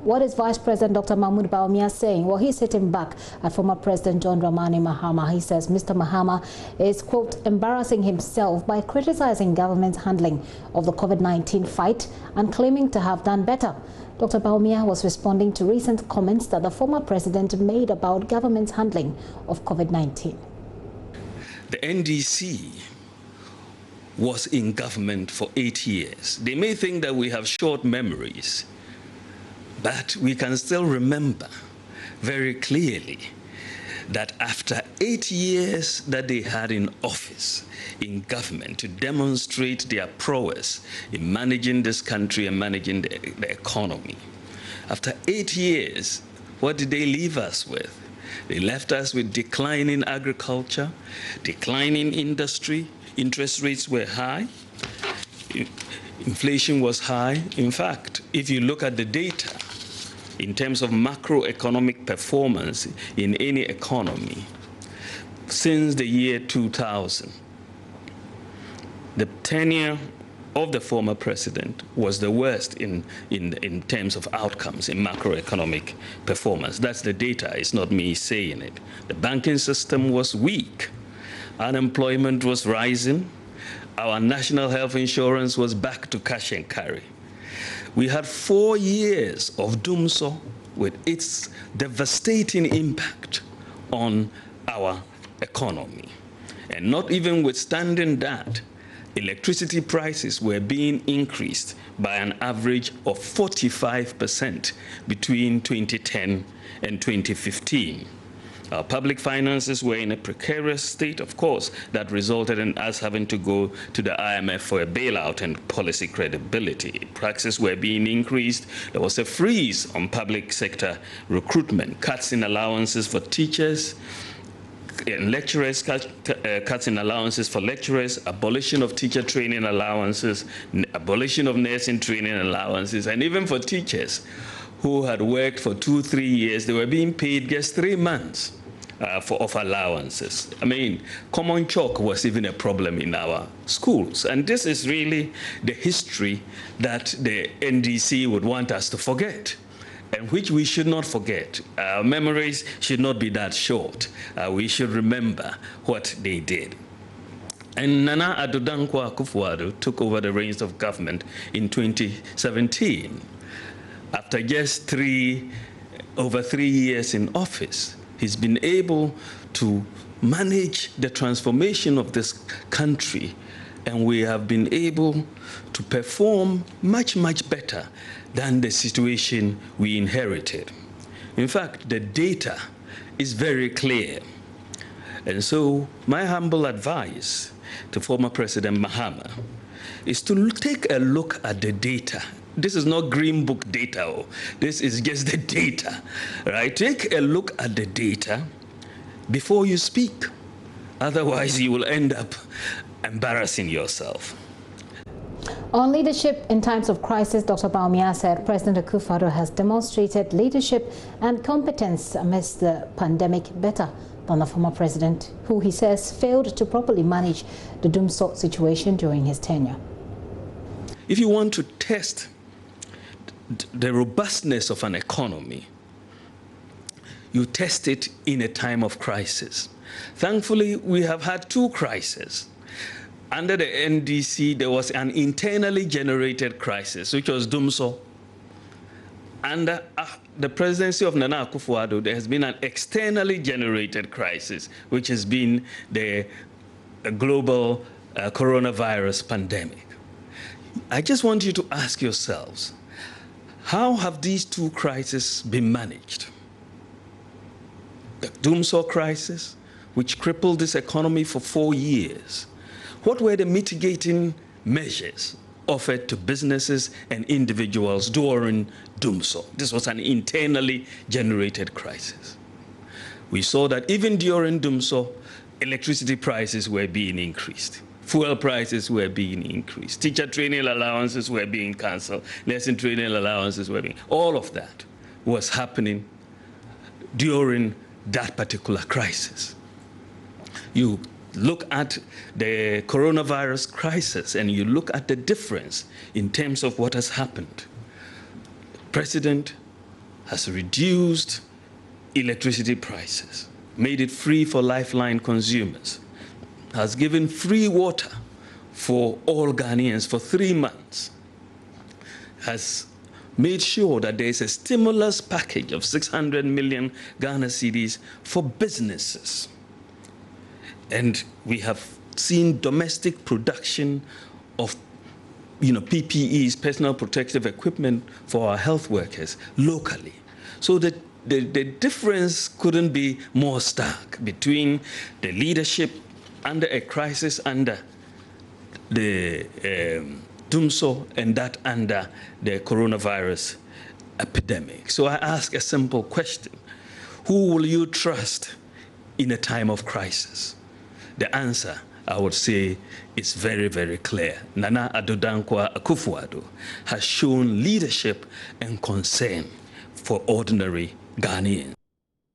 What is Vice President Dr. Mahmoud Bawumia saying? Well, he's hitting back at former President John Dramani Mahama. He says Mr. Mahama is, quote, embarrassing himself by criticizing government's handling of the COVID-19 fight and claiming to have done better. Dr. Bawumia was responding to recent comments that the former president made about government's handling of COVID-19. The NDC was in government for 8 years. They may think that we have short memories, but we can still remember very clearly that after 8 years that they had in office, in government, to demonstrate their prowess in managing this country and managing the economy, after 8 years, what did they leave us with? They left us with declining agriculture, declining industry, interest rates were high, inflation was high. In fact, if you look at the data, in terms of macroeconomic performance in any economy, since the year 2000, the tenure of the former president was the worst in terms of outcomes in macroeconomic performance. That's the data, it's not me saying it. The banking system was weak, unemployment was rising, our national health insurance was back to cash and carry. We had 4 years of doomsday with its devastating impact on our economy. And not even withstanding that, electricity prices were being increased by an average of 45% between 2010 and 2015. Our public finances were in a precarious state, of course, that resulted in us having to go to the IMF for a bailout and policy credibility. Taxes were being increased. There was a freeze on public sector recruitment, cuts in allowances for teachers and lecturers, cuts in allowances for lecturers, abolition of teacher training allowances, abolition of nursing training allowances, and even for teachers who had worked for 2-3 years, they were being paid just 3 months of allowances. I mean, common chalk was even a problem in our schools. And this is really the history that the NDC would want us to forget, and which we should not forget. Our memories should not be that short. We should remember what they did. And Nana Addo Dankwa Akufo-Addo took over the reins of government in 2017. After just over 3 years in office, he's been able to manage the transformation of this country, and we have been able to perform much, much better than the situation we inherited. In fact, the data is very clear. And so my humble advice to former President Mahama is to take a look at the data. This is not green book data. This is just the data, right? Take a look at the data before you speak. Otherwise, you will end up embarrassing yourself. On leadership in times of crisis, Dr. Bawumia said President Akufo-Addo has demonstrated leadership and competence amidst the pandemic better than the former president, who he says failed to properly manage the doomsday situation during his tenure. If you want to test the robustness of an economy, you test it in a time of crisis. Thankfully, we have had 2 crises. Under the NDC, there was an internally generated crisis, which was doomsday. Under the presidency of Nana Akufo-Addo, there has been an externally generated crisis, which has been the global coronavirus pandemic. I just want you to ask yourselves, how have these 2 crises been managed? The doomsday crisis, which crippled this economy for 4 years. What were the mitigating measures offered to businesses and individuals during doomsday? This was an internally generated crisis. We saw that even during doomsday, electricity prices were being increased. Fuel prices were being increased. Teacher training allowances were being cancelled. Nursing training allowances were being... All of that was happening during that particular crisis. You look at the coronavirus crisis and you look at the difference in terms of what has happened. The president has reduced electricity prices, made it free for lifeline consumers, has given free water for all Ghanaians for 3 months, has made sure that there is a stimulus package of 600 million Ghana cedis for businesses. And we have seen domestic production of PPEs, personal protective equipment for our health workers locally. So that the difference couldn't be more stark between the leadership under a crisis under the Dumso and that under the coronavirus epidemic. So I ask a simple question. Who will you trust in a time of crisis? The answer, I would say, is very, very clear. Nana Addo Dankwa Akufo-Addo has shown leadership and concern for ordinary Ghanaians.